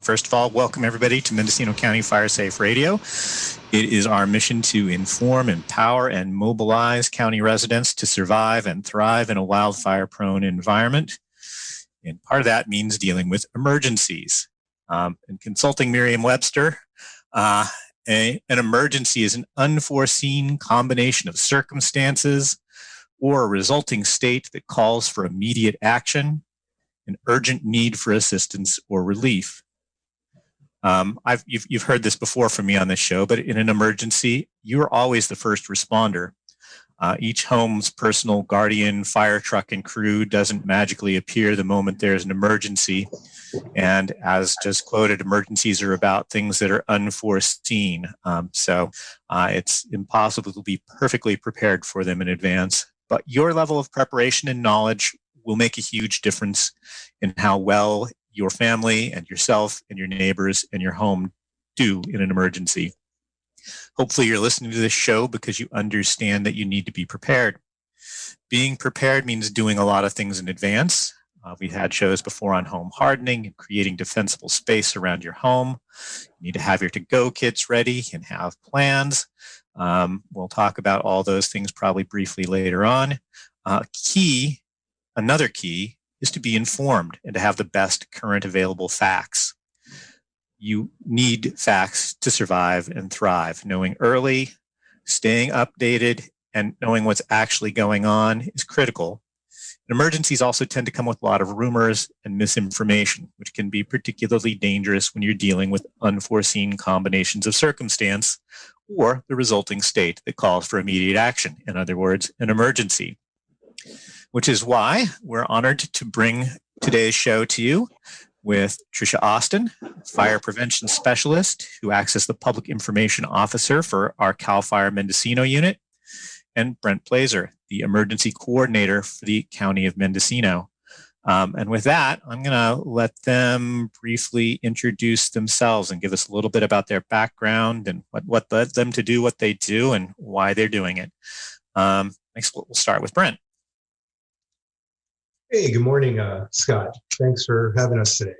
First of all, welcome everybody to Mendocino County Fire Safe Radio. It is our mission to inform, empower, and mobilize county residents to survive and thrive in a wildfire-prone environment. And part of that means dealing with emergencies. In consulting Merriam-Webster, an emergency is an unforeseen combination of circumstances or a resulting state that calls for immediate action, an urgent need for assistance or relief. You've heard this before from me on this show, but in an emergency, you're always the first responder. Each home's personal guardian, fire truck, and crew doesn't magically appear the moment there's an emergency. And as just quoted, emergencies are about things that are unforeseen. So it's impossible to be perfectly prepared for them in advance. But your level of preparation and knowledge will make a huge difference in how well your family and yourself and your neighbors and your home do in an emergency. Hopefully you're listening to this show because you understand that you need to be prepared. Being prepared means doing a lot of things in advance. We've had shows before on home hardening and creating defensible space around your home. You need to have your to-go kits ready and have plans. We'll talk about all those things probably briefly later on. Another key is to be informed and to have the best current available facts. You need facts to survive and thrive. Knowing early, staying updated, and knowing what's actually going on is critical. Emergencies also tend to come with a lot of rumors and misinformation, which can be particularly dangerous when you're dealing with unforeseen combinations of circumstance or the resulting state that calls for immediate action. In other words, an emergency. Which is why we're honored to bring today's show to you with Tricia Austin, fire prevention specialist who acts as the public information officer for our CAL FIRE Mendocino unit, and Brent Blazer, the emergency coordinator for the County of Mendocino. And with that, I'm going to let them briefly introduce themselves and give us a little bit about their background and what led them to do what they do and why they're doing it. We'll start with Brent. Hey, good morning, Scott. Thanks for having us today.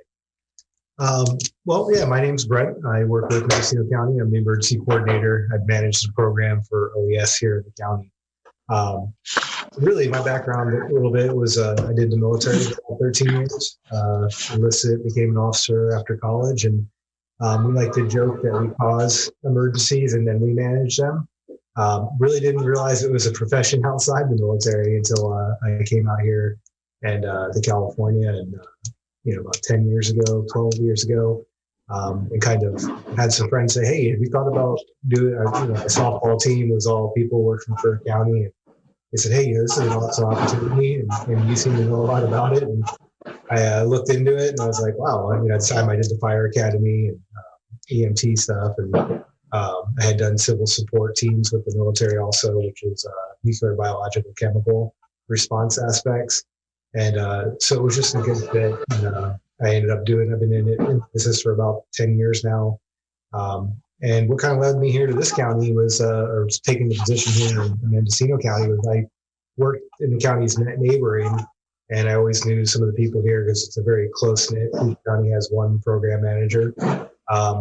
My name's Brent. I work with Mendocino County. I'm the emergency coordinator. I've managed the program for OES here in the county. Really, my background a little bit was I did the military for 13 years, enlisted, became an officer after college, and we like to joke that we cause emergencies and then we manage them. Really didn't realize it was a profession outside the military until I came out here and to California, and about 10 years ago, 12 years ago, and kind of had some friends say, "Hey, have you thought about doing a softball team?" Was all people working for a county, and they said, "Hey, this is an awesome opportunity, and you seem to know a lot about it." And I looked into it, and I was like, "Wow!" At the time, I did the fire academy and EMT stuff, and I had done civil support teams with the military also, which is nuclear, biological, chemical response aspects. And so it was just a good fit. And I ended up I've been in business for about 10 years now. And what kind of led me here to this county was, or taking the position here in Mendocino County, was I worked in the county's neighboring, and I always knew some of the people here because it's a very close-knit. Each county has one program manager.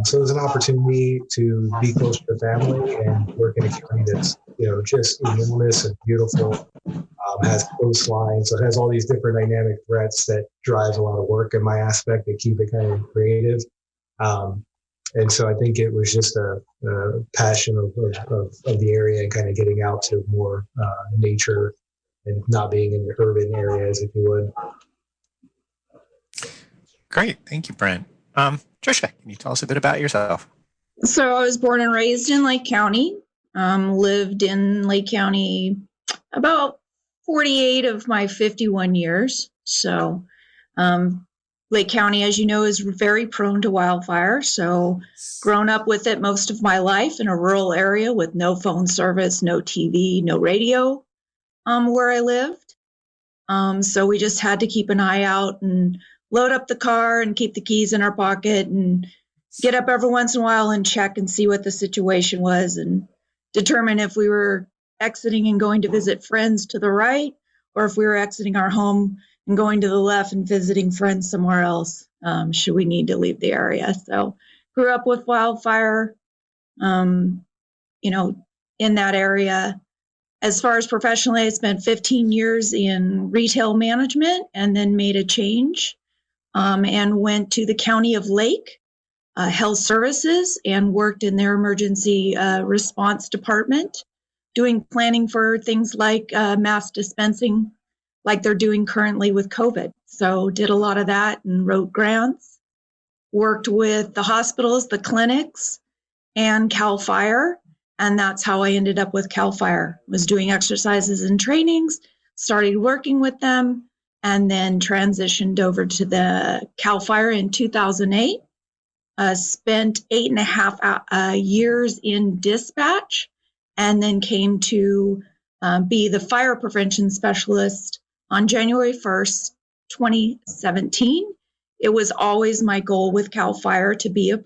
So it was an opportunity to be close to the family and work in a county that's, just enormous and beautiful, has coastline, so it has all these different dynamic threats that drives a lot of work in my aspect that keep it kind of creative. And so I think it was just a passion of the area and kind of getting out to more nature and not being in the urban areas, if you would. Great. Thank you, Brent. Tricia, can you tell us a bit about yourself? So I was born and raised in Lake County, lived in Lake County about 48 of my 51 years. So Lake County, as you know, is very prone to wildfire. So grown up with it most of my life in a rural area with no phone service, no TV, no radio where I lived. So we just had to keep an eye out and load up the car and keep the keys in our pocket and get up every once in a while and check and see what the situation was and determine if we were exiting and going to visit friends to the right, or if we were exiting our home and going to the left and visiting friends somewhere else, should we need to leave the area. So grew up with wildfire, you know, in that area. As far as professionally, I spent 15 years in retail management and then made a change and went to the County of Lake Health Services and worked in their emergency response department, doing planning for things like mass dispensing, like they're doing currently with COVID. So did a lot of that and wrote grants, worked with the hospitals, the clinics, and CAL FIRE. And that's how I ended up with CAL FIRE, was doing exercises and trainings, started working with them, and then transitioned over to the CAL FIRE in 2008. Spent 8.5 years in dispatch, and then came to be the fire prevention specialist on January 1st, 2017. It was always my goal with CAL FIRE to be a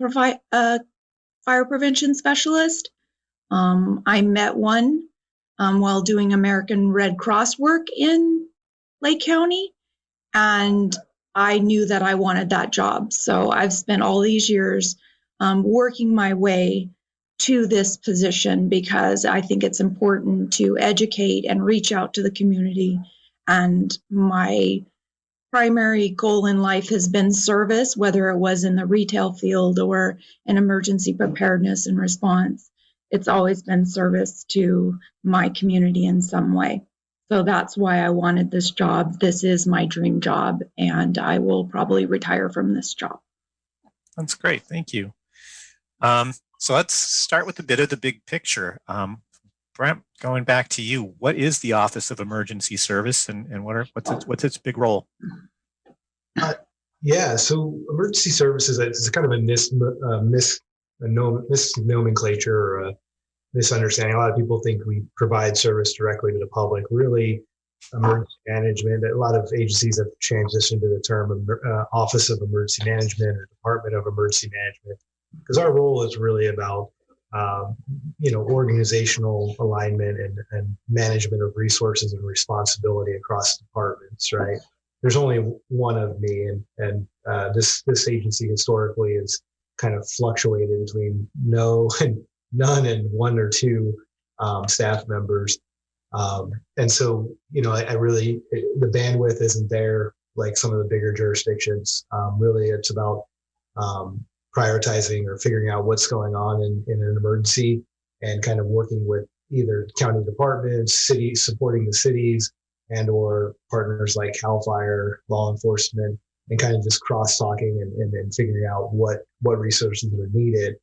fire prevention specialist. I met one while doing American Red Cross work in Lake County, and I knew that I wanted that job. So I've spent all these years working my way to this position because I think it's important to educate and reach out to the community. And my primary goal in life has been service, whether it was in the retail field or in emergency preparedness and response. It's always been service to my community in some way. So that's why I wanted this job. This is my dream job, and I will probably retire from this job. That's great. Thank you. So let's start with a bit of the big picture. Brent, going back to you, what is the Office of Emergency Service, and what's its big role? Yeah, so emergency services, it's kind of a misnomenclature or a misunderstanding. A lot of people think we provide service directly to the public. Really, emergency management, a lot of agencies have transitioned to the term Office of Emergency Management or Department of Emergency Management, because our role is really about organizational alignment and management of resources and responsibility across departments, right? There's only one of me, and this agency historically has kind of fluctuated between none and one or two staff members. And so, I really, the bandwidth isn't there like some of the bigger jurisdictions. Really, it's about prioritizing or figuring out what's going on in an emergency and kind of working with either county departments, cities, supporting the cities, and or partners like CAL FIRE, law enforcement, and kind of just cross-talking and figuring out what resources are needed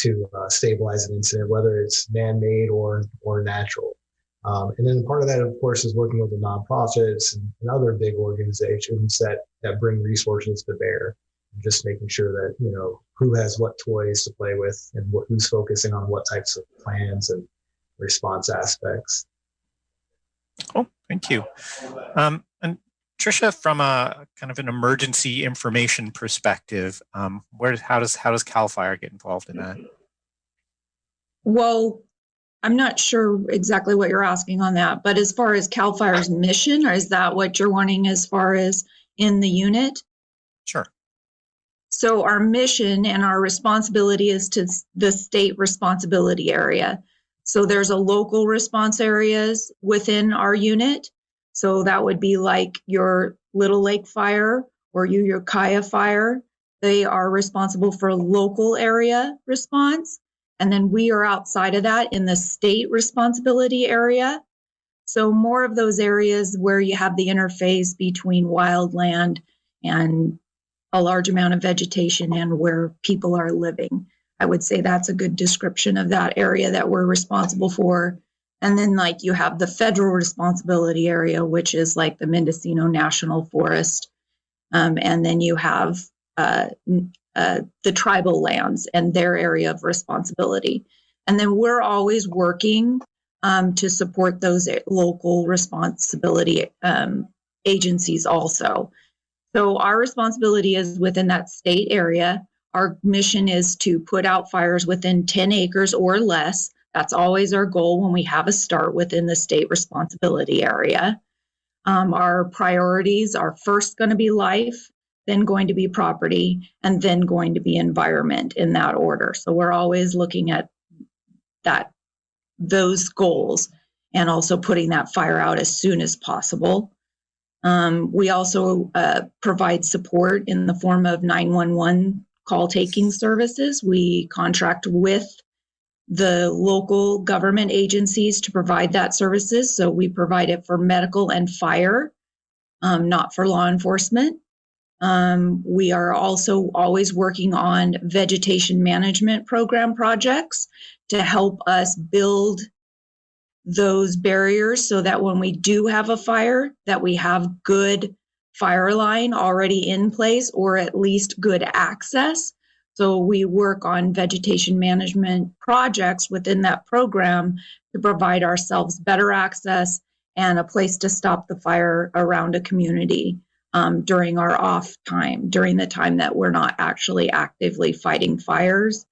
to stabilize an incident, whether it's man-made or natural. And then part of that, of course, is working with the nonprofits and other big organizations that bring resources to bear. Just making sure that, who has what toys to play with and who's focusing on what types of plans and response aspects. Oh, thank you. And Tricia, from a kind of an emergency information perspective, how does CAL FIRE get involved in that? Well, I'm not sure exactly what you're asking on that, but as far as CAL FIRE's mission, or is that what you're wanting as far as in the unit? Sure. So our mission and our responsibility is to the state responsibility area. So there's a local response areas within our unit. So that would be like your Little Lake Fire or your Ukiah Fire. They are responsible for local area response. And then we are outside of that in the state responsibility area. So more of those areas where you have the interface between wildland and a large amount of vegetation and where people are living. I would say that's a good description of that area that we're responsible for. And then like you have the federal responsibility area, which is like the Mendocino National Forest. And then you have the tribal lands and their area of responsibility. And then we're always working to support those local responsibility agencies also. So our responsibility is within that state area. Our mission is to put out fires within 10 acres or less. That's always our goal when we have a start within the state responsibility area. Our priorities are first going to be life, then going to be property, and then going to be environment in that order. So we're always looking at those goals and also putting that fire out as soon as possible. We also provide support in the form of 911 call taking services. We contract with the local government agencies to provide that services. So we provide it for medical and fire, not for law enforcement. We are also always working on vegetation management program projects to help us build those barriers so that when we do have a fire, that we have good fire line already in place, or at least good access. So we work on vegetation management projects within that program to provide ourselves better access and a place to stop the fire around a community during our off time, during the time that we're not actually actively fighting fires.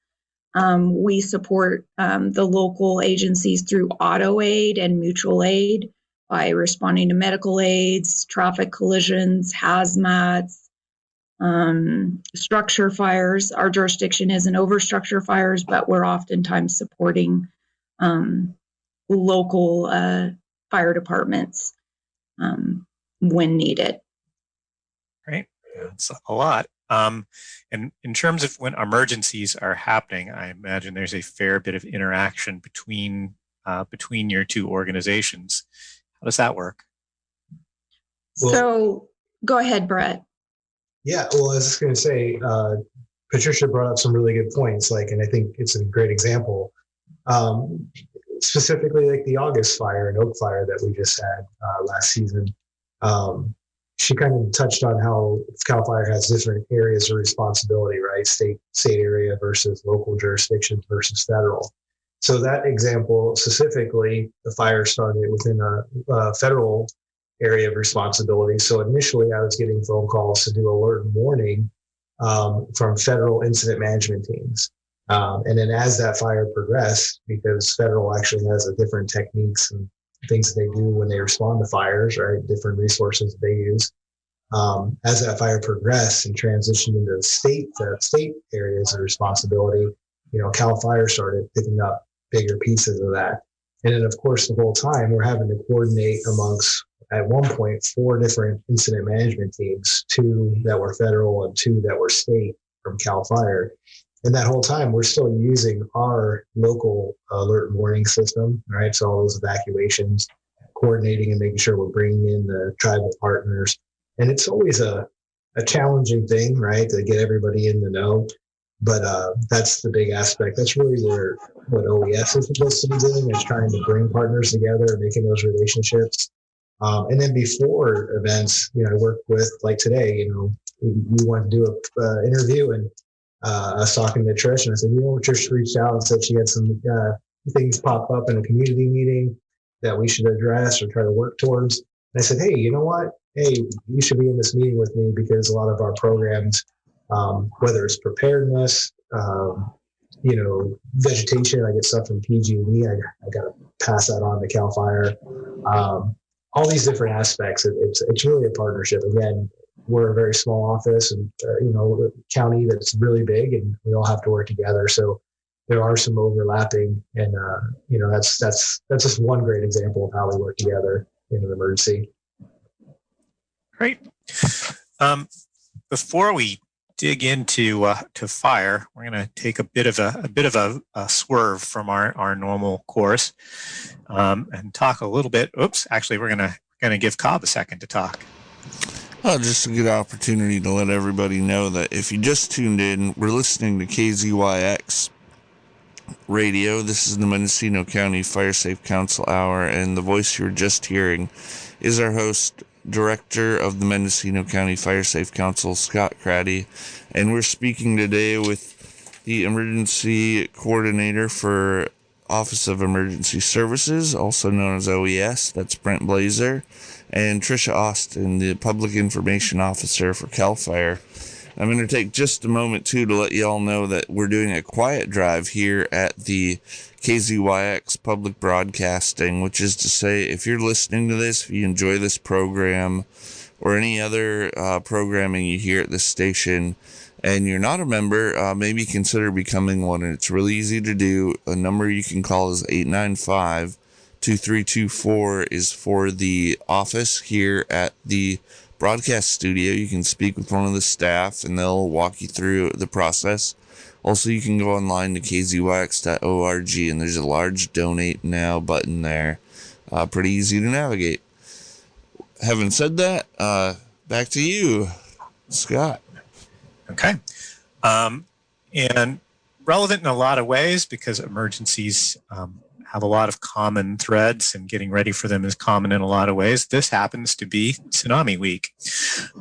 We support the local agencies through auto aid and mutual aid by responding to medical aids, traffic collisions, hazmats, structure fires. Our jurisdiction isn't over structure fires, but we're oftentimes supporting local fire departments when needed. Right. That's a lot. And in terms of when emergencies are happening, I imagine there's a fair bit of interaction between your two organizations. How does that work? So go ahead, Brett. Yeah, well, I was just going to say, Patricia brought up some really good points, and I think it's a great example. Specifically, like the August fire and Oak Fire that we just had last season. She kind of touched on how CAL FIRE has different areas of responsibility, right? State area versus local jurisdiction versus federal. So that example specifically, the fire started within a federal area of responsibility. So initially I was getting phone calls to do alert and warning from federal incident management teams. And then as that fire progressed, because federal actually has a different techniques and things that they do when they respond to fires, right? Different resources they use. As that fire progressed and transitioned into state areas of responsibility, CAL FIRE started picking up bigger pieces of that. And then of course, the whole time we're having to coordinate amongst, at one point, 4 different incident management teams, 2 that were federal and 2 that were state from CAL FIRE. And that whole time, we're still using our local alert and warning system, right? So all those evacuations, coordinating and making sure we're bringing in the tribal partners. And it's always a challenging thing, right, to get everybody in the know. But that's the big aspect. That's really what OES is supposed to be doing, is trying to bring partners together, making those relationships. And then before events, I work with, like today, we want to do an interview, and I was talking to Trish, and I said, Trish reached out and said she had some things pop up in a community meeting that we should address or try to work towards. And I said, hey, you know what? Hey, you should be in this meeting with me, because a lot of our programs, whether it's preparedness, vegetation, I get stuff from PG&E. I got to pass that on to CAL FIRE. All these different aspects. It's really a partnership. Again, we're a very small office, and a county that's really big, and we all have to work together. So there are some overlapping, and that's just one great example of how we work together in an emergency. Great. Before we dig into to fire, we're going to take a bit of a swerve from our normal course and talk a little bit. Actually, we're going to give Cobb a second to talk. Just a good opportunity to let everybody know that if you just tuned in, we're listening to KZYX Radio. This is the Mendocino County Fire Safe Council Hour, and the voice you're just hearing is our host, Director of the Mendocino County Fire Safe Council, Scott Craddy, and we're speaking today with the Emergency Coordinator for Office of Emergency Services, also known as OES, that's Brent Blazer, and Tricia Austin, the Public Information Officer for CAL FIRE. I'm going to take just a moment, too, to let you all know that we're doing a quiet drive here at the KZYX Public Broadcasting, which is to say, if you're listening to this, if you enjoy this program or any other programming you hear at this station, and you're not a member, maybe consider becoming one. And it's really easy to do. A number you can call is 895-2324 is for the office here at the broadcast studio. You can speak with one of the staff and they'll walk you through the process. Also, you can go online to kzyx.org and there's a large donate now button there. Pretty easy to navigate. Having said that, back to you, Scott. Okay. And relevant in a lot of ways because emergencies have a lot of common threads and getting ready for them is common in a lot of ways. This happens to be Tsunami Week.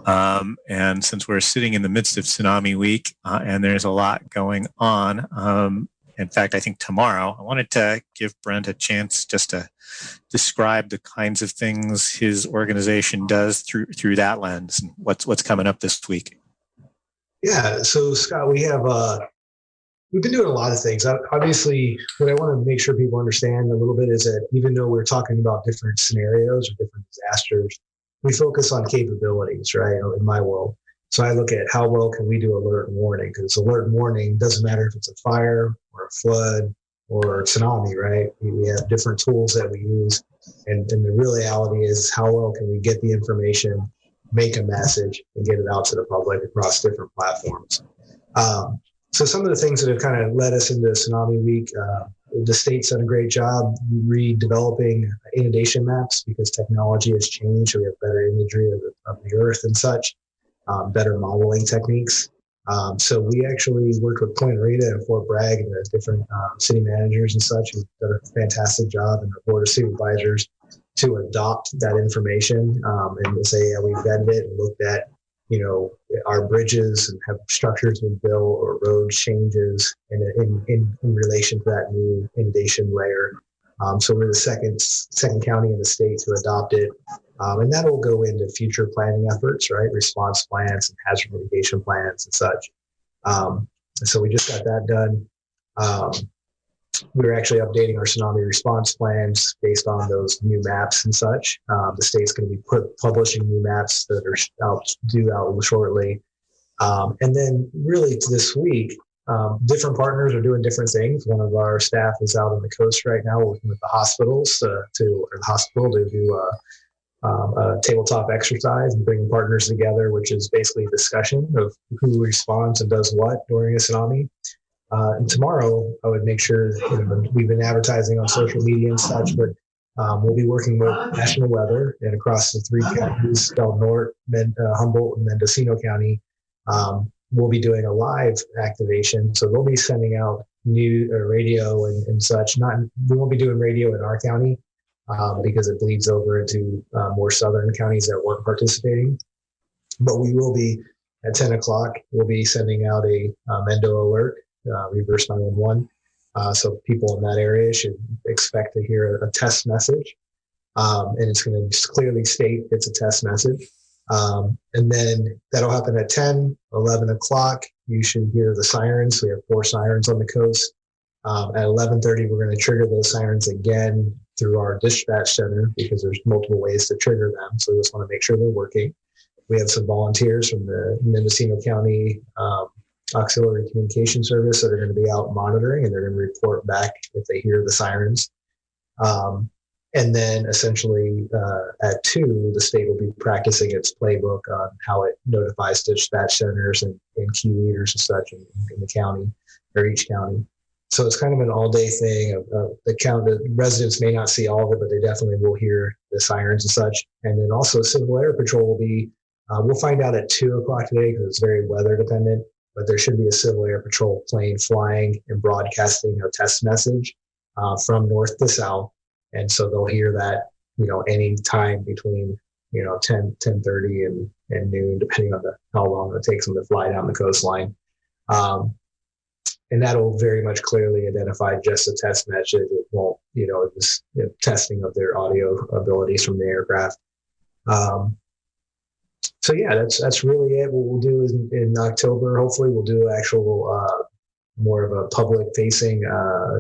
And since we're sitting in the midst of Tsunami Week and there's a lot going on, in fact, I think tomorrow, I wanted to give Brent a chance just to describe the kinds of things his organization does through that lens and what's coming up this week. Yeah. So Scott, we've been doing a lot of things. Obviously, what I want to make sure people understand a little bit is that even though we're talking about different scenarios or different disasters, we focus on capabilities, right? In my world. So I look at how well can we do alert and warning, because alert and warning doesn't matter if it's a fire or a flood or a tsunami, right? We have different tools that we use. And the real reality is how well can we get the information, make a message, and get it out to the public across different platforms. So some of the things that have kind of led us into Tsunami Week, the state's done a great job redeveloping inundation maps because technology has changed. So we have better imagery of the earth and such, better modeling techniques. So we actually worked with Point Rita and Fort Bragg and the different city managers and such who've done a fantastic job, and the board of supervisors to adopt that information and say, yeah, we've vetted it and looked at, our bridges and have structures been built or road changes in relation to that new inundation layer. So we're the second county in the state to adopt it. And that'll go into future planning efforts, right? Response plans and hazard mitigation plans and such. So we just got that done. We're actually updating our tsunami response plans based on those new maps and such. The state's going to be publishing new maps that are due out shortly. And then really to this week, different partners are doing different things. One of our staff is out on the coast right now working with the hospitals to do a tabletop exercise and bringing partners together, which is basically a discussion of who responds and does what during a tsunami. And tomorrow, I would make sure, we've been advertising on social media and such, but we'll be working with National Weather and across the three counties, Del Norte, Humboldt, and Mendocino County. We'll be doing a live activation. So they'll be sending out new radio and such. We won't be doing radio in our county because it bleeds over into more southern counties that weren't participating. But we will be at 10 o'clock, we'll be sending out a Mendo alert. Reverse 911. So people in that area should expect to hear a test message. And it's going to just clearly state it's a test message. And then that'll happen at 10, 11 o'clock. You should hear the sirens. We have 4 sirens on the coast. At 11:30, we're going to trigger those sirens again through our dispatch center because there's multiple ways to trigger them. So we just want to make sure they're working. We have some volunteers from the Mendocino County Auxiliary Communication Service that are going to be out monitoring, and they're going to report back if they hear the sirens. And then essentially at 2, the state will be practicing its playbook on how it notifies dispatch centers and key leaders and such in the county or each county. So it's kind of an all-day thing. The residents may not see all of it, but they definitely will hear the sirens and such. And then also Civil Air Patrol will be, we'll find out at 2 o'clock today because it's very weather dependent. But there should be a Civil Air Patrol plane flying and broadcasting a test message from north to south. And so they'll hear that, any time between, 10:30 and noon, depending on how long it takes them to fly down the coastline. And that'll very much clearly identify just a test message. It won't, testing of their audio abilities from the aircraft. So yeah, that's really it. What we'll do is in October, hopefully we'll do actual more of a public facing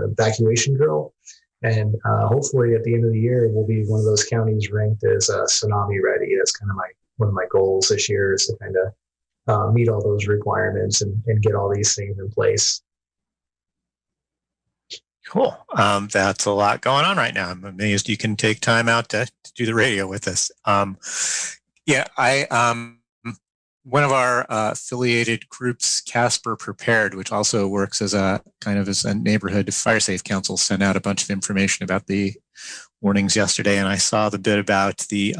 evacuation drill. And hopefully at the end of the year, we'll be one of those counties ranked as tsunami ready. That's kind of one of my goals this year, is to kind of meet all those requirements and get all these things in place. Cool. That's a lot going on right now. I'm amazed you can take time out to do the radio with us. One of our affiliated groups, Casper Prepared, which also works as a kind of as a neighborhood fire safe council, sent out a bunch of information about the warnings yesterday, and I saw the bit about the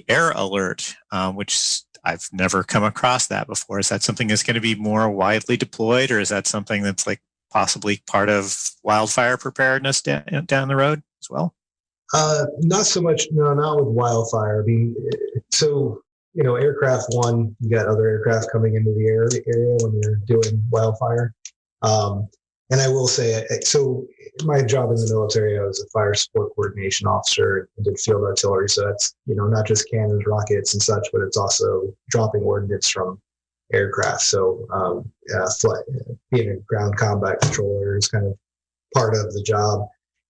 air alert, which I've never come across that before. Is that something that's going to be more widely deployed, or is that something that's like possibly part of wildfire preparedness down the road as well? Not so much. No, not with wildfire. I mean, so aircraft one, you got other aircraft coming into the area when you're doing wildfire. And I will say, so my job in the military, I was a fire support coordination officer and did field artillery. So that's, not just cannons, rockets and such, but it's also dropping ordnance from aircraft. So being a ground combat controller is kind of part of the job.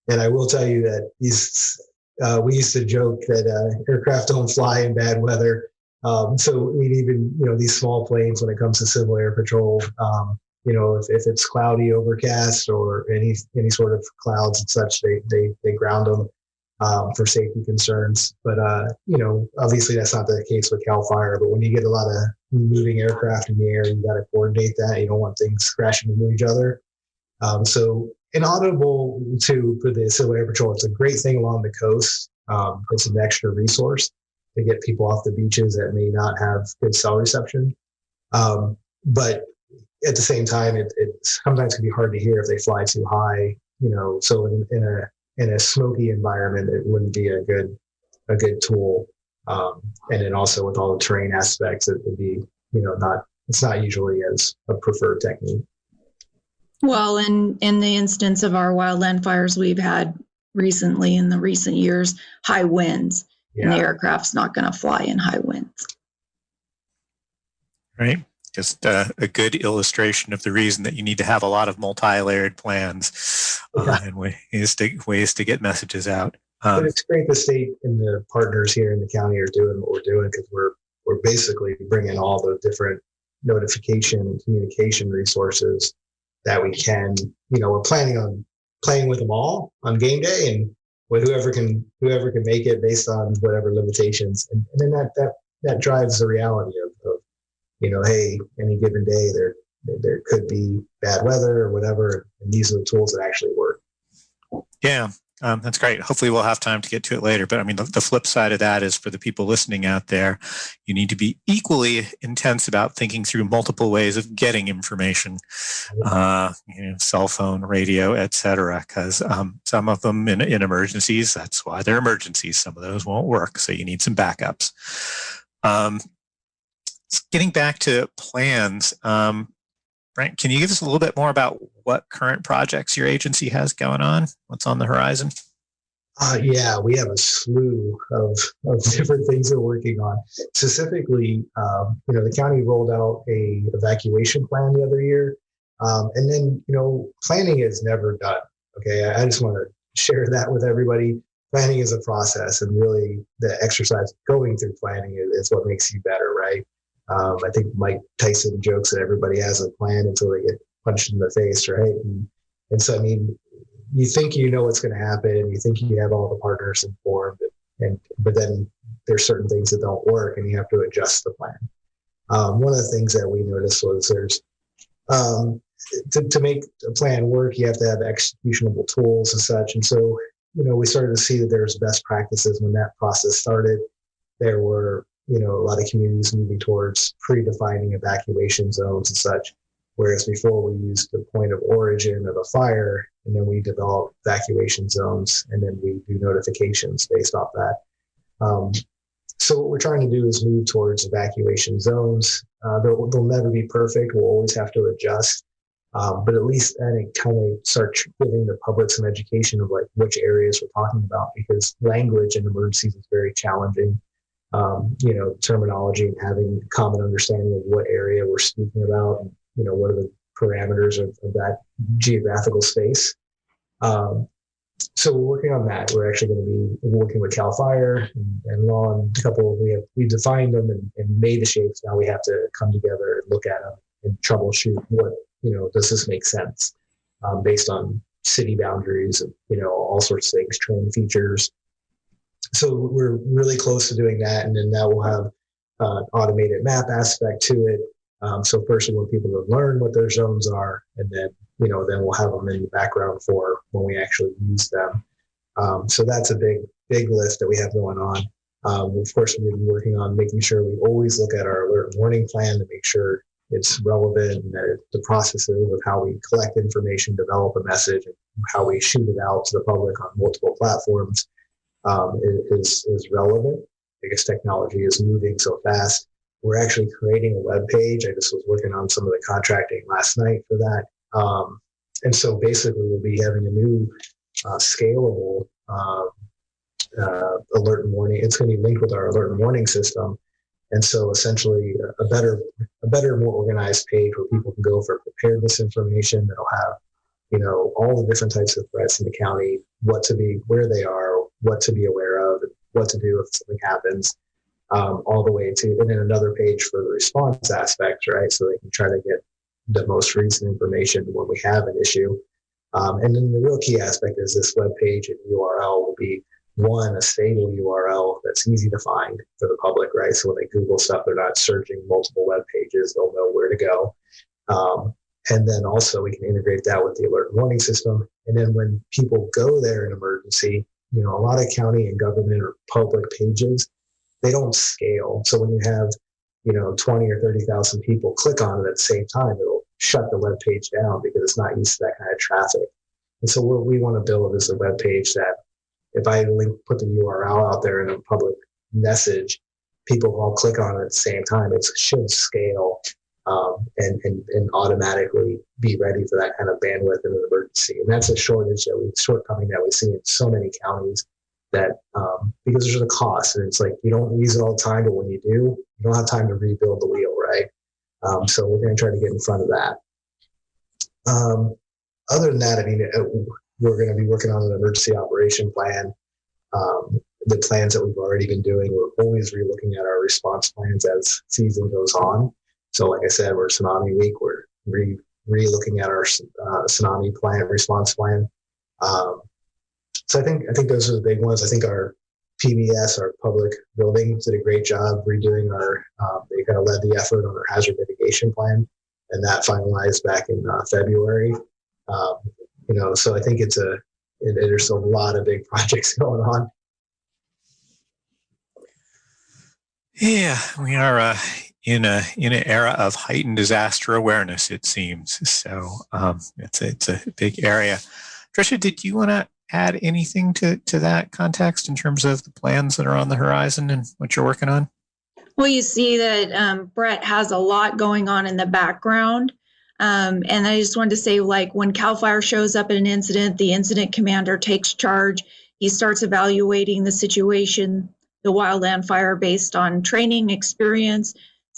And I will tell you that we used to joke that aircraft don't fly in bad weather. So I mean, even these small planes, when it comes to civil air patrol, if it's cloudy, overcast, or any sort of clouds and such, they ground them for safety concerns. But obviously that's not the case with CAL FIRE. But when you get a lot of moving aircraft in the air, you got to coordinate that. You don't want things crashing into each other. So inaudible too for the civil air patrol, it's a great thing along the coast. It's an extra resource to get people off the beaches that may not have good cell reception. But at the same time, it sometimes can be hard to hear if they fly too high. So in a smoky environment, it wouldn't be a good tool. And then also with all the terrain aspects, it would be it's not usually as a preferred technique. Well, in the instance of our wildland fires we've had recently in the recent years, high winds, and the aircraft's not going to fly in high winds. Right. Just a good illustration of the reason that you need to have a lot of multi-layered plans and ways to get messages out. But it's great the state and the partners here in the county are doing what we're doing, because we're basically bringing all the different notification and communication resources that we can. We're planning on playing with them all on game day, and with whoever can make it based on whatever limitations, and then that drives the reality of hey, any given day there could be bad weather or whatever, and these are the tools that actually work. Yeah, that's great. Hopefully we'll have time to get to it later. But I mean, the flip side of that is, for the people listening out there, you need to be equally intense about thinking through multiple ways of getting information, cell phone, radio, etc. Because some of them in emergencies, that's why they're emergencies. Some of those won't work. So you need some backups. Getting back to plans, Brent, can you give us a little bit more about what current projects your agency has going on? What's on the horizon? Yeah, we have a slew of different things we're working on. Specifically, the county rolled out a evacuation plan the other year. And then, planning is never done. Okay, I just want to share that with everybody. Planning is a process, and really the exercise of going through planning is what makes you better, right? I think Mike Tyson jokes that everybody has a plan until they get punched in the face, right? And so, I mean, you think you know what's going to happen, you think you have all the partners informed, but then there's certain things that don't work, and you have to adjust the plan. One of the things that we noticed was there's to make a plan work, you have to have executionable tools and such. And so, we started to see that there's best practices. When that process started, there were a lot of communities moving towards predefining evacuation zones and such, whereas before we used the point of origin of a fire, and then we develop evacuation zones, and then we do notifications based off that. So what we're trying to do is move towards evacuation zones. They'll never be perfect. We'll always have to adjust. But at least then it kind of starts giving the public some education of like which areas we're talking about, because language in emergencies is very challenging. terminology and having common understanding of what area we're speaking about, and, what are the parameters of that geographical space. So we're working on that. We're actually going to be working with CAL FIRE and Law, and we defined them and made the shapes. Now we have to come together and look at them and troubleshoot does this make sense based on city boundaries and, all sorts of things, train features. So we're really close to doing that. And then that will have an automated map aspect to it. So first we want people to learn what their zones are, and then we'll have them in the background for when we actually use them. So that's a big lift that we have going on. Of course, we've been working on making sure we always look at our alert and warning plan to make sure it's relevant, and that the processes of how we collect information, develop a message, and how we shoot it out to the public on multiple platforms is relevant. I guess technology is moving so fast. We're actually creating a web page. I just was working on some of the contracting last night for that. And so basically we'll be having a new scalable alert and warning. It's going to be linked with our alert and warning system. And so essentially a better, more organized page where people can go for preparedness information that'll have, all the different types of threats in the county, where they are, what to be aware of, and what to do if something happens, all the way to, and then another page for the response aspect, right? So they can try to get the most recent information when we have an issue. And then the real key aspect is this web page and URL will be a stable URL that's easy to find for the public, right? So when they Google stuff, they're not searching multiple web pages, they'll know where to go. And then also we can integrate that with the alert and warning system. And then when people go there in emergency, a lot of county and government or public pages, they don't scale. So when you have 20 or 30,000 people click on it at the same time, it'll shut the web page down because it's not used to that kind of traffic. And so what we want to build is a web page that if I put the URL out there in a public message, people all click on it at the same time. It should scale and automatically be ready for that kind of bandwidth in an emergency. And that's a shortcoming that we see in so many counties, that because there's a cost, and it's like you don't use it all the time, but when you do, you don't have time to rebuild the wheel, right? So we're going to try to get in front of that. Other than that, we're going to be working on an emergency operation plan. The plans that we've already been doing, we're always relooking at our response plans as season goes on. So like I said, we're Tsunami Week, we're re-looking at our tsunami plan, response plan. So I think those are the big ones. I think our PBS, our public buildings, did a great job redoing they kind of led the effort on our hazard mitigation plan, and that finalized back in February. So I think there's a lot of big projects going on. Yeah, we are in an era of heightened disaster awareness, it seems. So it's a big area. Tricia, did you want to add anything to that context in terms of the plans that are on the horizon and what you're working on? Well, you see that Brett has a lot going on in the background. And I just wanted to say, like, when CAL FIRE shows up at an incident, the incident commander takes charge. He starts evaluating the situation, the wildland fire, based on training experience.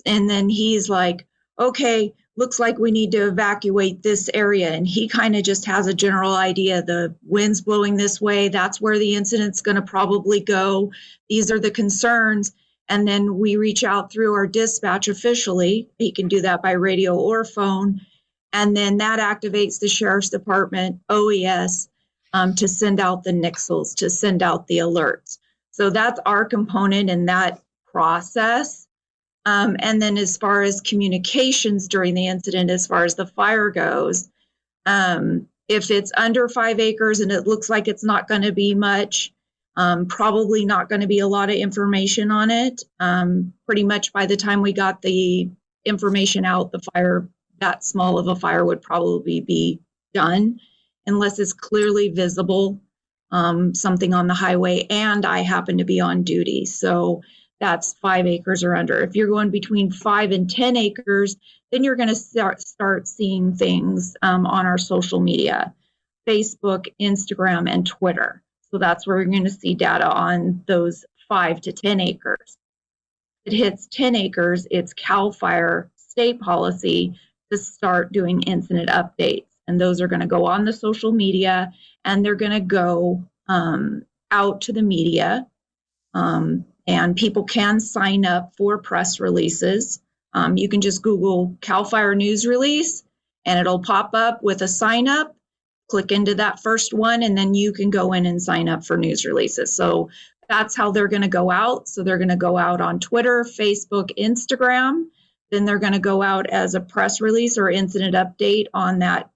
And then he's like, okay, looks like we need to evacuate this area. And he kind of just has a general idea. The wind's blowing this way. That's where the incident's going to probably go. These are the concerns. And then we reach out through our dispatch officially. He can do that by radio or phone. And then that activates the Sheriff's Department, OES, to send out the nixles, to send out the alerts. So that's our component in that process. And then as far as communications during the incident, as far as the fire goes, if it's under 5 acres and it looks like it's not going to be much, probably not going to be a lot of information on it. Pretty much by the time we got the information out, the fire, that small of a fire, would probably be done, unless it's clearly visible, something on the highway, and I happen to be on duty. So that's 5 acres or under. If you're going between 5 and 10 acres, then you're going to start seeing things on our social media, Facebook, Instagram, and Twitter. So that's where we're going to see data on those 5 to 10 acres. it hits 10 acres, it's CAL FIRE state policy to start doing incident updates. And those are going to go on the social media, and they're going to go out to the media. And people can sign up for press releases. You can just Google CAL FIRE news release, and it'll pop up with a sign up. Click into that first one, and then you can go in and sign up for news releases. So that's how they're going to go out. So they're going to go out on Twitter, Facebook, Instagram. Then they're going to go out as a press release or incident update on that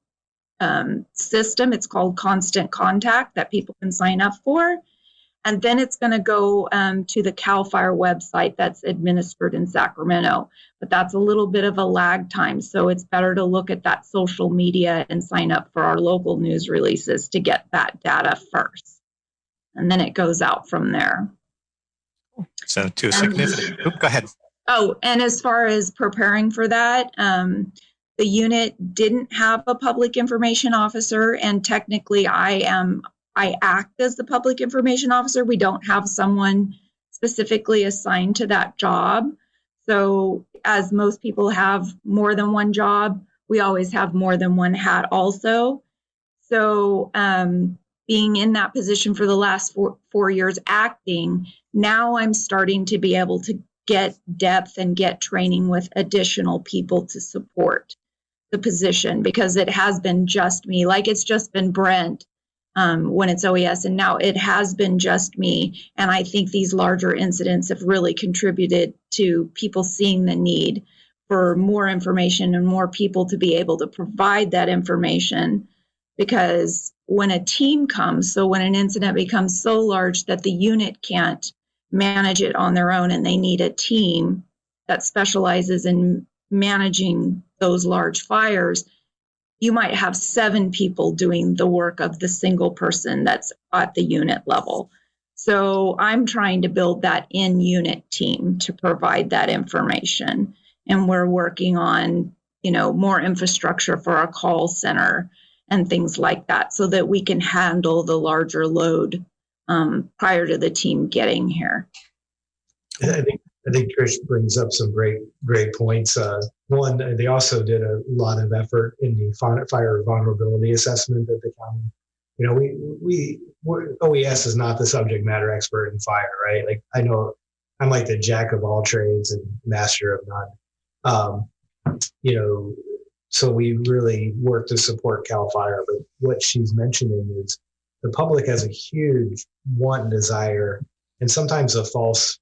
system. It's called Constant Contact that people can sign up for. And then it's going to go to the CAL FIRE website that's administered in Sacramento. But that's a little bit of a lag time. So it's better to look at that social media and sign up for our local news releases to get that data first. And then it goes out from there. So to a significant, go ahead. Oh, and as far as preparing for that, the unit didn't have a public information officer, and technically I act as the public information officer. We don't have someone specifically assigned to that job. So as most people have more than one job, we always have more than one hat also. So being in that position for the last four years acting, now I'm starting to be able to get depth and get training with additional people to support the position, because it has been just me. Like it's just been Brent when it's OES, and now it has been just me. And I think these larger incidents have really contributed to people seeing the need for more information and more people to be able to provide that information. Because when a team comes, so when an incident becomes so large that the unit can't manage it on their own and they need a team that specializes in managing those large fires, you might have 7 people doing the work of the single person that's at the unit level. So I'm trying to build that in-unit team to provide that information. And we're working on, more infrastructure for our call center and things like that, so that we can handle the larger load prior to the team getting here. I think Trish brings up some great points. One, they also did a lot of effort in the fire vulnerability assessment at the county. OES is not the subject matter expert in fire, right? Like I know I'm like the jack of all trades and master of none. So we really work to support CAL FIRE. But what she's mentioning is the public has a huge want and desire, and sometimes a false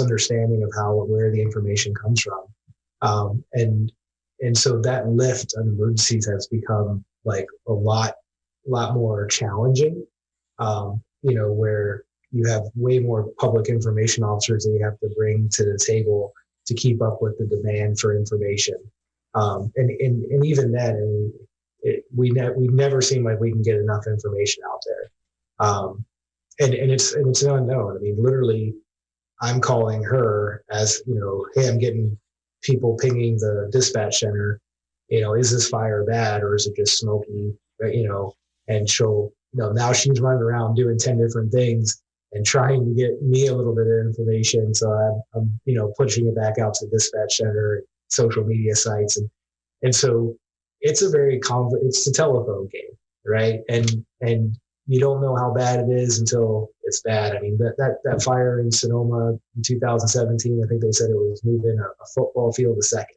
understanding of where the information comes from, and so that lift on emergencies has become like a lot more challenging. Where you have way more public information officers that you have to bring to the table to keep up with the demand for information, and even then, we've never seemed like we can get enough information out there. And it's an unknown. I mean, literally, I'm calling her as, hey, I'm getting people pinging the dispatch center, is this fire bad or is it just smoky, and she'll, now she's running around doing 10 different things and trying to get me a little bit of information. So I'm pushing it back out to the dispatch center, social media sites. And so it's it's a telephone game, right? And you don't know how bad it is until it's bad. I mean, that fire in Sonoma in 2017, I think they said it was moving a football field a second.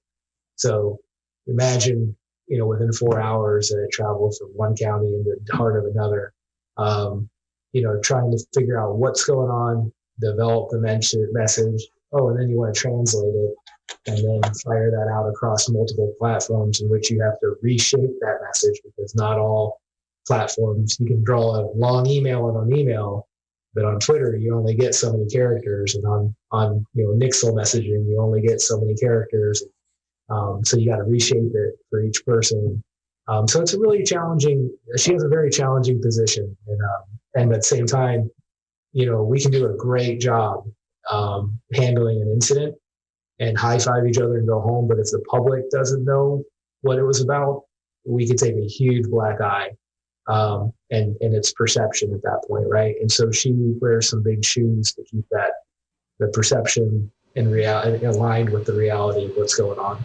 So imagine, within 4 hours that it traveled from one county into the heart of another, trying to figure out what's going on, develop the message. Oh, and then you want to translate it and then fire that out across multiple platforms in which you have to reshape that message, because not all platforms, you can draw a long email on email, but on Twitter you only get so many characters, and on Nixle messaging you only get so many characters. So you got to reshape it for each person. So it's a really challenging. She has a very challenging position, and at the same time, we can do a great job handling an incident and high five each other and go home. But if the public doesn't know what it was about, we could take a huge black eye. And its perception at that point, right? And so she wears some big shoes to keep the perception aligned with the reality of what's going on.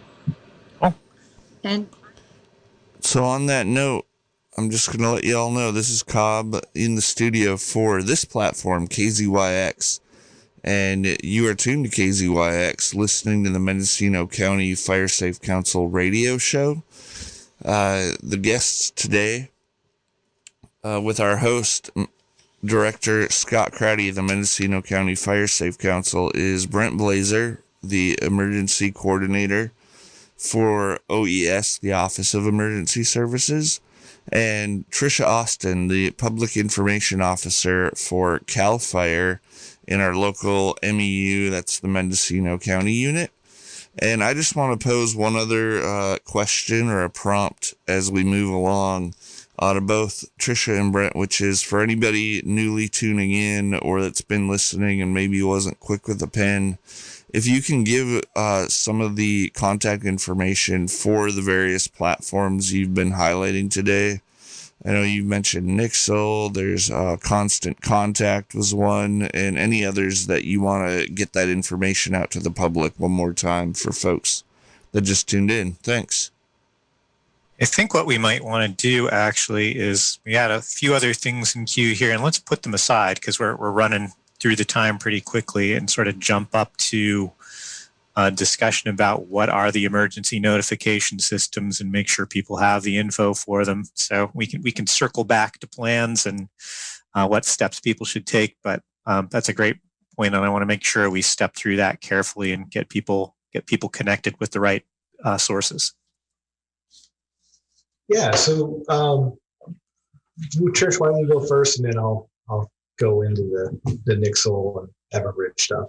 And So on that note, I'm just going to let you all know this is Cobb in the studio for this platform, KZYX. And you are tuned to KZYX, listening to the Mendocino County Fire Safe Council radio show. The guests today, with our host, Director Scott Crowdy of the Mendocino County Fire Safe Council, is Brent Blazer, the Emergency Coordinator for OES, the Office of Emergency Services, and Trisha Austin, the Public Information Officer for CAL FIRE in our local MEU, that's the Mendocino County unit. And I just want to pose one other question or a prompt as we move along to both Trisha and Brent, which is for anybody newly tuning in or that's been listening and maybe wasn't quick with the pen, if you can give some of the contact information for the various platforms you've been highlighting today. I know you mentioned Nixle, there's Constant Contact was one, and any others that you want to get that information out to the public one more time for folks that just tuned in. Thanks. I think what we might want to do actually is we had a few other things in queue here, and let's put them aside because we're running through the time pretty quickly and sort of jump up to a discussion about what are the emergency notification systems and make sure people have the info for them. So we can circle back to plans and what steps people should take. But that's a great point, and I want to make sure we step through that carefully and get people connected with the right sources. Yeah. So, Trish, why don't you go first, and then I'll go into the Nixle and Everbridge stuff.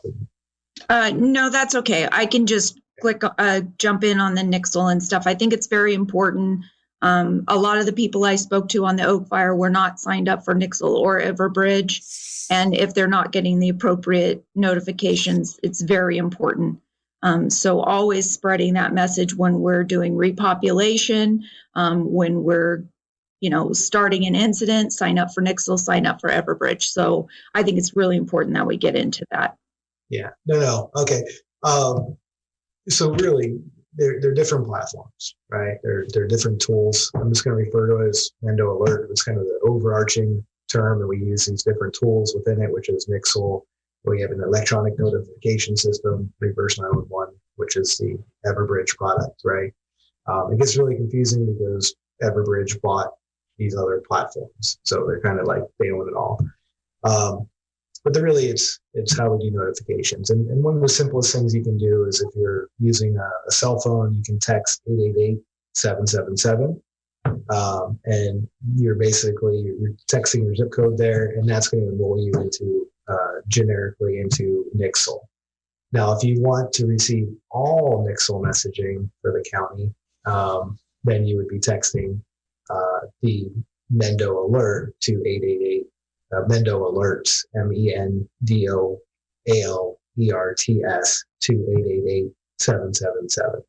no, that's okay. I can just jump in on the Nixle and stuff. I think it's very important. A lot of the people I spoke to on the Oak Fire were not signed up for Nixle or Everbridge. And if they're not getting the appropriate notifications, it's very important. So always spreading that message when we're doing repopulation, when we're starting an incident, sign up for Nixle, sign up for Everbridge. So I think it's really important that we get into that. Yeah, no. Okay. So really, they're different platforms, right? They're different tools. I'm just going to refer to it as Mendo Alert. It's kind of the overarching term, and we use these different tools within it, which is Nixle. We have an electronic notification system, Reverse 911, which is the Everbridge product, right? It gets really confusing because Everbridge bought these other platforms, so they're kind of like they own it all. But really, it's how we do notifications. And one of the simplest things you can do is if you're using a cell phone, you can text 888-777. And you're texting your zip code there, and that's going to enroll you into generically into Nixle. Now, if you want to receive all Nixle messaging for the county, then you would be texting the Mendo Alert to 888 Mendo Alerts, MENDOALERTS to 888-777.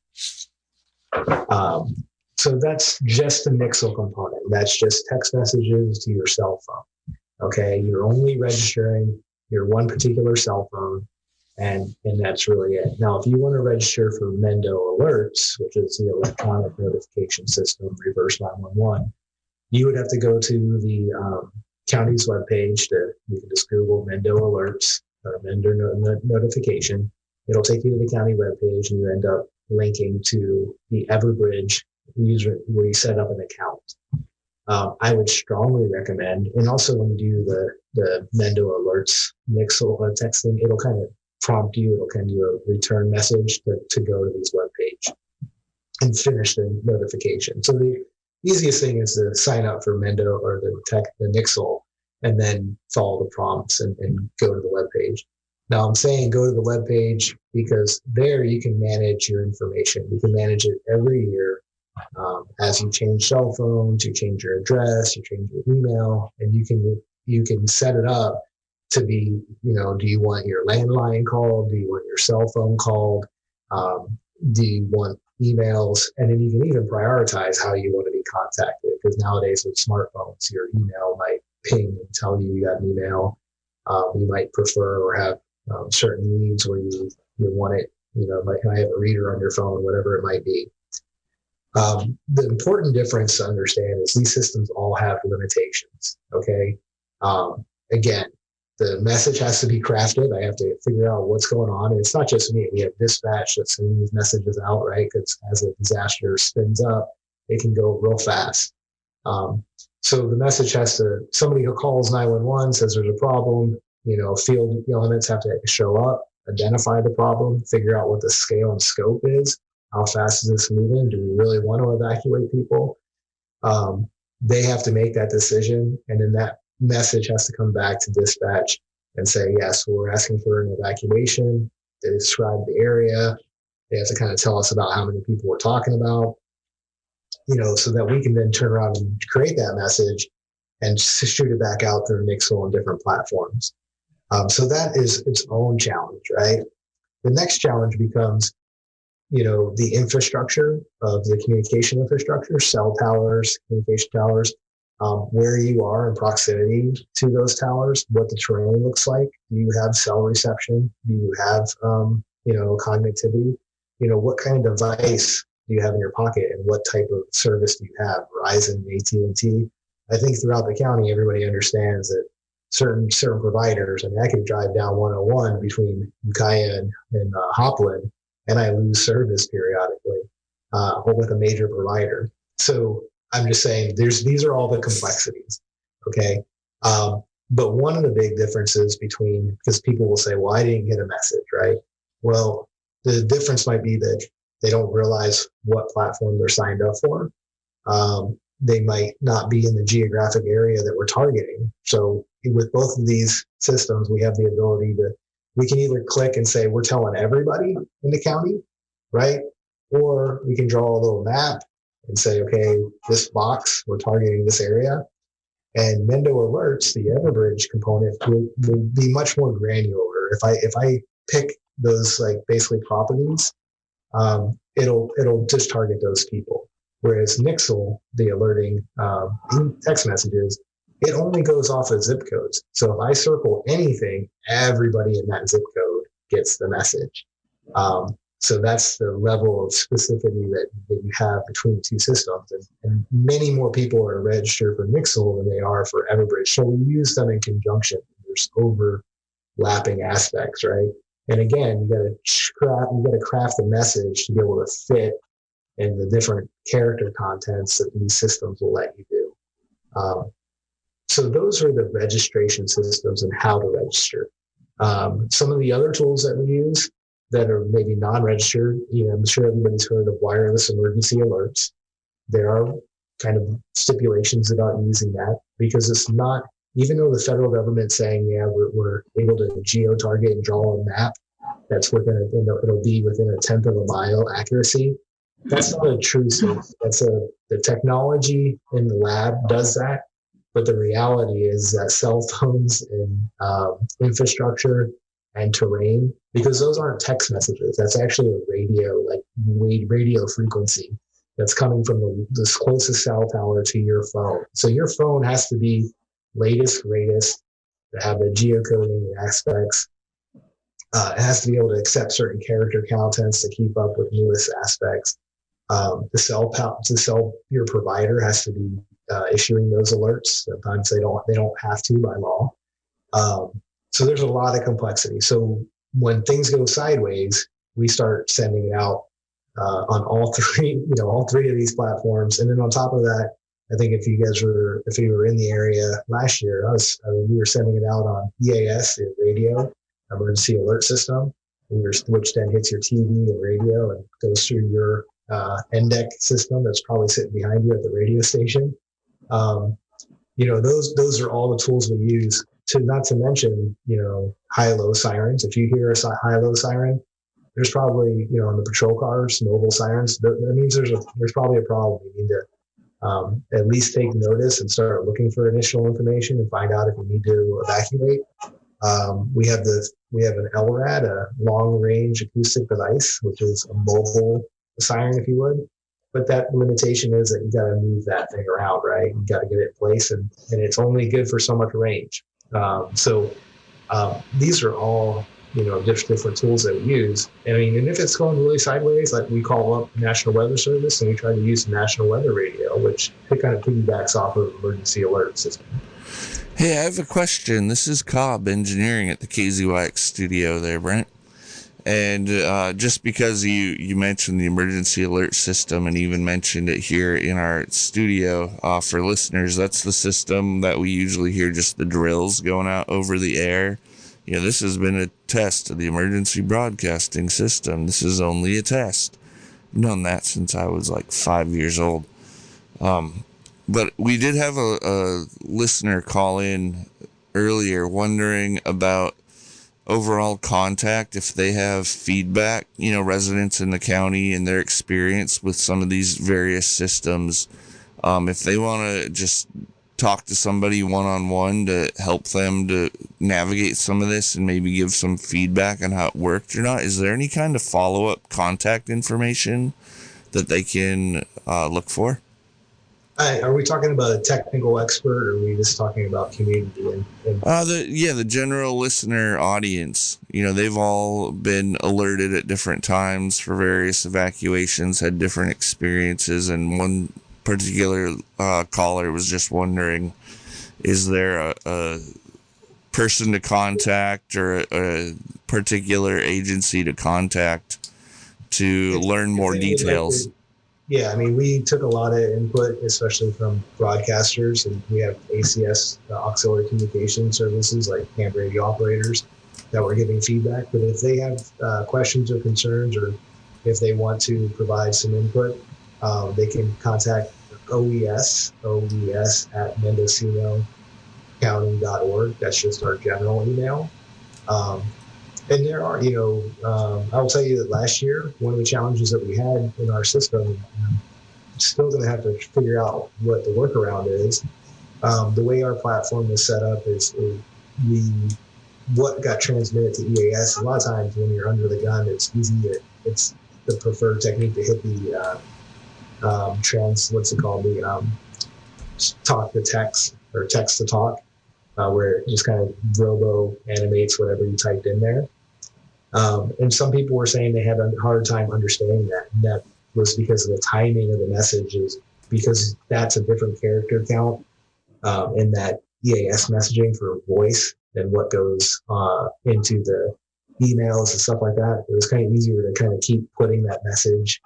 So that's just the Nixle component. That's just text messages to your cell phone. Okay, you're only registering your one particular cell phone, and that's really it. Now, if you want to register for Mendo Alerts, which is the electronic notification system, Reverse 911, you would have to go to the county's webpage. You can just Google Mendo Alerts or Mendo Notification. It'll take you to the county webpage, and you end up linking to the Everbridge user where you set up an account. I would strongly recommend, and also when you do the Mendo Alerts Nixle texting, it'll kind of prompt you, it'll kind of do a return message to go to this webpage and finish the notification. So the easiest thing is to sign up for Mendo or the Nixle, and then follow the prompts and go to the webpage. Now, I'm saying go to the webpage because there you can manage your information. You can manage it every year. As you change cell phones, you change your address, you change your email, and you can set it up to be, do you want your landline called? Do you want your cell phone called? Do you want emails? And then you can even prioritize how you want to be contacted, because nowadays with smartphones, your email might ping and tell you got an email. You might prefer or have certain needs where you you want it, like I have a reader on your phone, whatever it might be. The important difference to understand is these systems all have limitations. Okay. Again, the message has to be crafted. I have to figure out what's going on. And it's not just me. We have dispatch that's sending these messages out, right? Because as a disaster spins up, it can go real fast. So the message has to, somebody who calls 911 says there's a problem, field elements have to show up, identify the problem, figure out what the scale and scope is. How fast is this moving? Do we really want to evacuate people? They have to make that decision. And then that message has to come back to dispatch and say, yes, we're asking for an evacuation. They describe the area. They have to kind of tell us about how many people we're talking about, so that we can then turn around and create that message and shoot it back out through Nixle and different platforms. So that is its own challenge, right? The next challenge becomes, the infrastructure of the communication infrastructure, cell towers, communication towers, where you are in proximity to those towers, what the terrain looks like. Do you have cell reception? Do you have, connectivity? What kind of device do you have in your pocket, and what type of service do you have? Verizon, AT&T. I think throughout the county, everybody understands that certain providers. I mean, I can drive down 101 between Ukiah and Hopland, and I lose service periodically with a major provider. So I'm just saying, these are all the complexities. Okay. But one of the big differences because people will say, well, I didn't get a message, right? Well, the difference might be that they don't realize what platform they're signed up for. They might not be in the geographic area that we're targeting. So with both of these systems, we have the ability we can either click and say, we're telling everybody in the county, right? Or we can draw a little map and say, okay, this box, we're targeting this area. And Mendo Alerts, the Everbridge component, will be much more granular. If I pick those basically properties, it'll just target those people. Whereas Nixle, the alerting text messages, it only goes off of zip codes. So if I circle anything, everybody in that zip code gets the message. So that's the level of specificity that you have between the two systems. And many more people are registered for Nixle than they are for Everbridge. So we use them in conjunction. There's overlapping aspects, right? And again, you got to craft the message to be able to fit in the different character contents that these systems will let you do. So those are the registration systems and how to register. Some of the other tools that we use that are maybe non-registered, I'm sure everybody's heard of wireless emergency alerts. There are kind of stipulations about using that because it's not, even though the federal government's saying, yeah, we're able to geo-target and draw a map that's it'll be within 1/10 of a mile accuracy. That's not a true statement. The technology in the lab does that, but the reality is that cell phones and infrastructure and terrain, because those aren't text messages. That's actually a radio frequency that's coming from the closest cell tower to your phone. So your phone has to be latest, greatest, to have the geocoding aspects. It has to be able to accept certain character contents to keep up with newest aspects. The cell your provider has to be issuing those alerts. Sometimes they don't have to by law. So there's a lot of complexity. So when things go sideways, we start sending it out on all three of these platforms. And then on top of that, I think if you were in the area last year, we were sending it out on EAS, the radio emergency alert system, which then hits your TV and radio and goes through your NDEC system that's probably sitting behind you at the radio station. Those are all the tools we use. Not to mention, high-low sirens. If you hear a high-low siren, there's probably, on the patrol cars, mobile sirens. That means there's probably a problem. You need to at least take notice and start looking for initial information and find out if you need to evacuate. We have an LRAD, a long-range acoustic device, which is a mobile siren, if you would. But that limitation is that you got to move that thing around, right? You got to get it in place, and it's only good for so much range. So these are all just different tools that we use. And I mean, and if it's going really sideways, like we call up National Weather Service and we try to use the National Weather Radio, which it kind of piggybacks off of emergency alert system. Hey, I have a question. This is Cobb Engineering at the KZYX studio there, Brent. And just because you mentioned the emergency alert system and even mentioned it here in our studio, for listeners, that's the system that we usually hear just the drills going out over the air. This has been a test of the emergency broadcasting system. This is only a test. I've done that since I was like 5 years old. But we did have a listener call in earlier wondering about overall contact, if they have feedback, residents in the county and their experience with some of these various systems. If they want to just talk to somebody one-on-one to help them to navigate some of this and maybe give some feedback on how it worked or not, is there any kind of follow-up contact information that they can look for? Are we talking about a technical expert, or are we just talking about community? The general listener audience. They've all been alerted at different times for various evacuations, had different experiences, and one particular caller was just wondering, is there a person to contact or a particular agency to contact to learn more details? Yeah, I mean, we took a lot of input, especially from broadcasters, and we have ACS, auxiliary communication services, like ham radio operators that were giving feedback. But if they have questions or concerns, or if they want to provide some input, they can contact OES at MendocinoCounty.org. That's just our general email. And there are, I will tell you that last year, one of the challenges that we had in our system, still going to have to figure out what the workaround is. The way our platform is set up is what got transmitted to EAS. A lot of times when you're under the gun, it's it's the preferred technique to hit the talk to text or text to talk, where it just kind of robo animates whatever you typed in there. And some people were saying they had a hard time understanding that. And that was because of the timing of the messages, because that's a different character count in that EAS messaging for voice than what goes into the emails and stuff like that. It was kind of easier to kind of keep putting that message.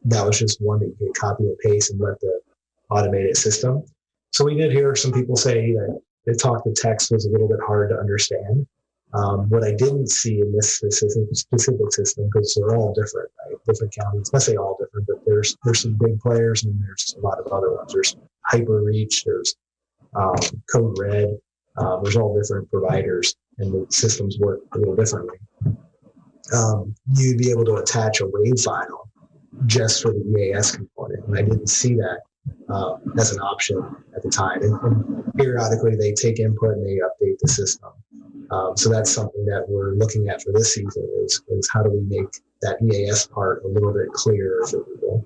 That was just one that you could copy and paste and let the automated system. So we did hear some people say that the talk to text was a little bit hard to understand. What I didn't see in this specific system, because they're all different, right? Different counties. I say all different, but there's some big players and there's a lot of other ones. There's HyperReach, there's Code Red. There's all different providers, and the systems work a little differently. You'd be able to attach a WAV file just for the EAS component, and I didn't see that as an option at the time. And periodically, they take input and they update the system. So that's something that we're looking at for this season is how do we make that EAS part a little bit clearer for people?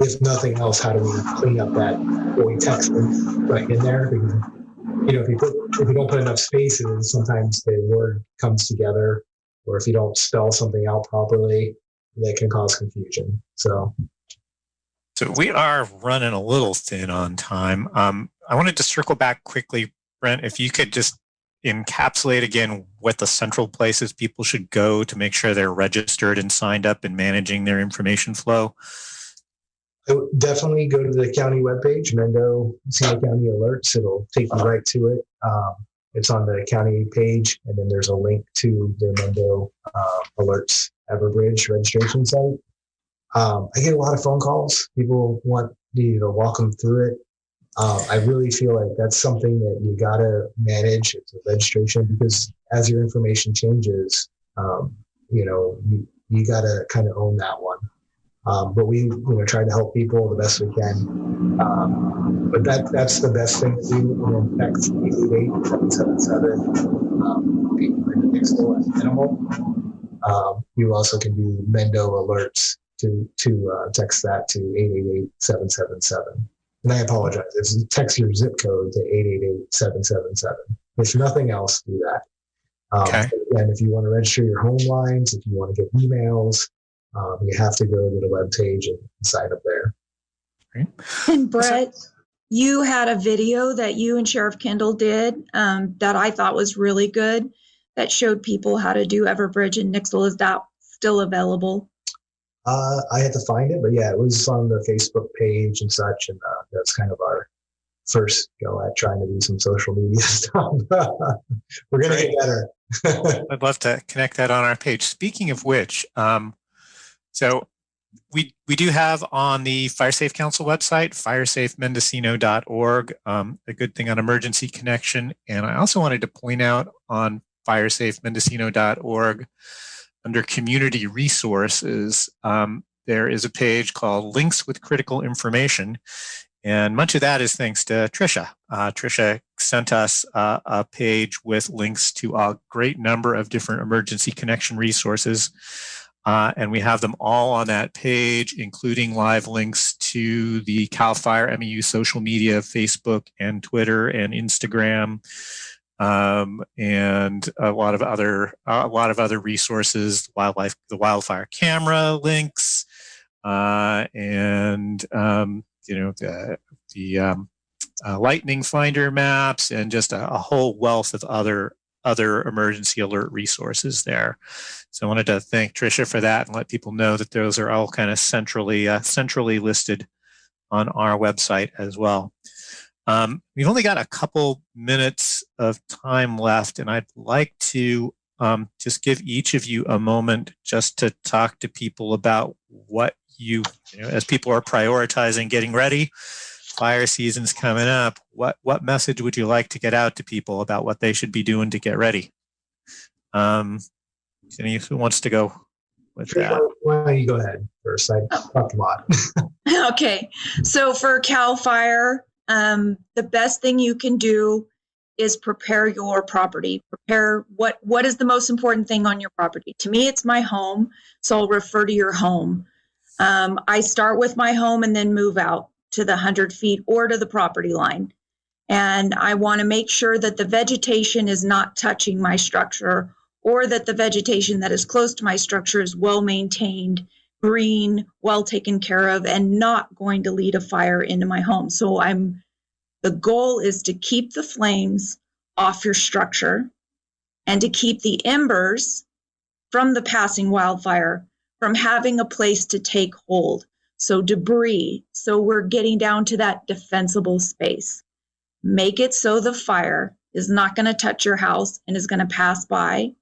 If nothing else, how do we clean up that void text right in there? Because if you don't put enough spaces, sometimes the word comes together, or if you don't spell something out properly, that can cause confusion. So we are running a little thin on time. I wanted to circle back quickly, Brent, if you could just encapsulate again what the central places people should go to make sure they're registered and signed up and managing their information flow. I would definitely go to the county webpage, Mendocino County Alerts. It'll take you right to it. It's on the county page, and then there's a link to the Mendo Alerts Everbridge registration site. I get a lot of phone calls. People want you to walk them through it. I really feel like that's something that you got to manage. It's a registration, because as your information changes, you got to kind of own that one. But we try to help people the best we can. But that's the best thing to do. And then text 888-777. People in the Dixel at minimal. You also can do Mendo alerts to text that to 888-777. And I apologize. It's text your zip code to 888-777. If nothing else, do that. Okay. And if you want to register your home lines, if you want to get emails, you have to go to the webpage and sign up there. Great. And Brett, you had a video that you and Sheriff Kendall did that I thought was really good, that showed people how to do Everbridge in Nixle. Is that still available? I had to find it, but yeah, it was on the Facebook page and such, and that's kind of our first go at trying to do some social media stuff. We're going to get better. I'd love to connect that on our page. Speaking of which, so we do have on the Fire Safe Council website, firesafemendocino.org, a good thing on emergency connection. And I also wanted to point out on firesafemendocino.org, under community resources, there is a page called Links with Critical Information. And much of that is thanks to Tricia. Tricia sent us a page with links to a great number of different emergency connection resources. And we have them all on that page, including live links to the CAL FIRE MEU social media, Facebook and Twitter and Instagram, and a lot of other resources, the wildfire camera links, and the lightning finder maps, and just a whole wealth of other emergency alert resources there. So I wanted to thank Tricia for that and let people know that those are all kind of centrally listed on our website as well. We've only got a couple minutes of time left, and I'd like to just give each of you a moment just to talk to people about what you know, as people are prioritizing getting ready. Fire season's coming up. What message would you like to get out to people about what they should be doing to get ready? Who wants to go with that? Why don't you go ahead first? I talked a lot. Okay, so for CAL FIRE, the best thing you can do is prepare your property. Prepare what is the most important thing on your property. To me, it's my home, so I'll refer to your home. I start with my home and then move out to the 100 feet or to the property line. And I want to make sure that the vegetation is not touching my structure, or that the vegetation that is close to my structure is well maintained, green, well taken care of, and not going to lead a fire into my home. So the goal is to keep the flames off your structure and to keep the embers from the passing wildfire from having a place to take hold. So debris. So we're getting down to that defensible space. Make it so the fire is not going to touch your house and is going to pass by.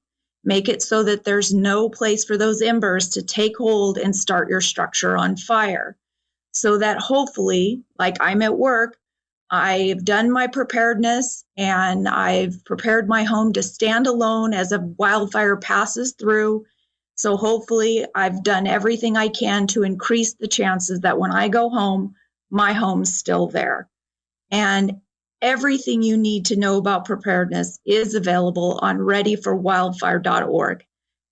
Make it so that there's no place for those embers to take hold and start your structure on fire. So that hopefully, like I'm at work, I've done my preparedness and I've prepared my home to stand alone as a wildfire passes through. So hopefully I've done everything I can to increase the chances that when I go home, my home's still there. And everything you need to know about preparedness is available on readyforwildfire.org.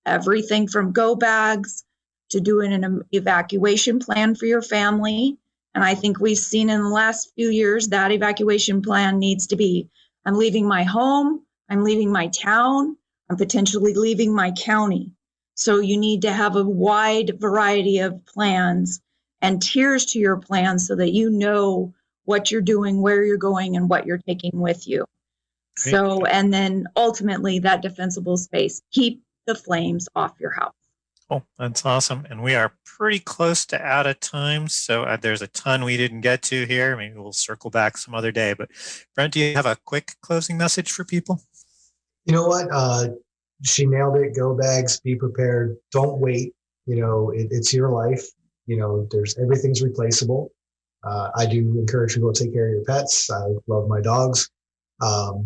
Everything from go bags to doing an evacuation plan for your family. And I think we've seen in the last few years that evacuation plan needs to be, I'm leaving my home, I'm leaving my town, I'm potentially leaving my county. So you need to have a wide variety of plans and tiers to your plan so that you know what you're doing, where you're going, and what you're taking with you. Great. So, and then ultimately that defensible space, keep the flames off your house. Cool. That's awesome. And we are pretty close to out of time. So there's a ton we didn't get to here. Maybe we'll circle back some other day. But Brent, do you have a quick closing message for people? You know what? She nailed it. Go bags, be prepared. Don't wait. It's your life. Everything's replaceable. I do encourage people to take care of your pets. I love my dogs.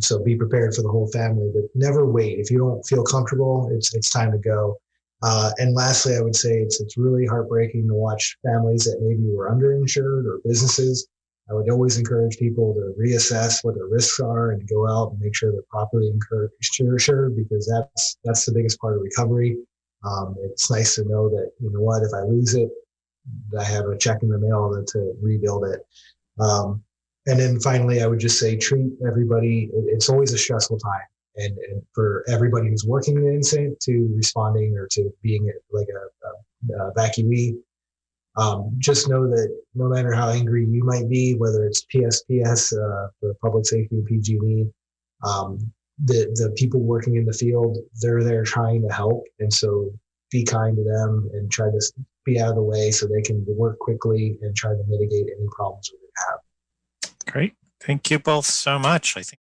So be prepared for the whole family, but never wait. If you don't feel comfortable, it's time to go. And lastly, I would say it's really heartbreaking to watch families that maybe were underinsured or businesses. I would always encourage people to reassess what their risks are and go out and make sure they're properly insured, because that's the biggest part of recovery. It's nice to know that, if I lose it, I have a check in the mail to rebuild it. And then finally, I would just say treat everybody. It's always a stressful time. and for everybody who's working in the incident to responding or to being like a evacuee. Just know that no matter how angry you might be, whether it's PSPS for public safety, PG&E, the people working in the field, they're there trying to help. And so be kind to them and try to be out of the way so they can work quickly and try to mitigate any problems we have. Great. Thank you both so much. I think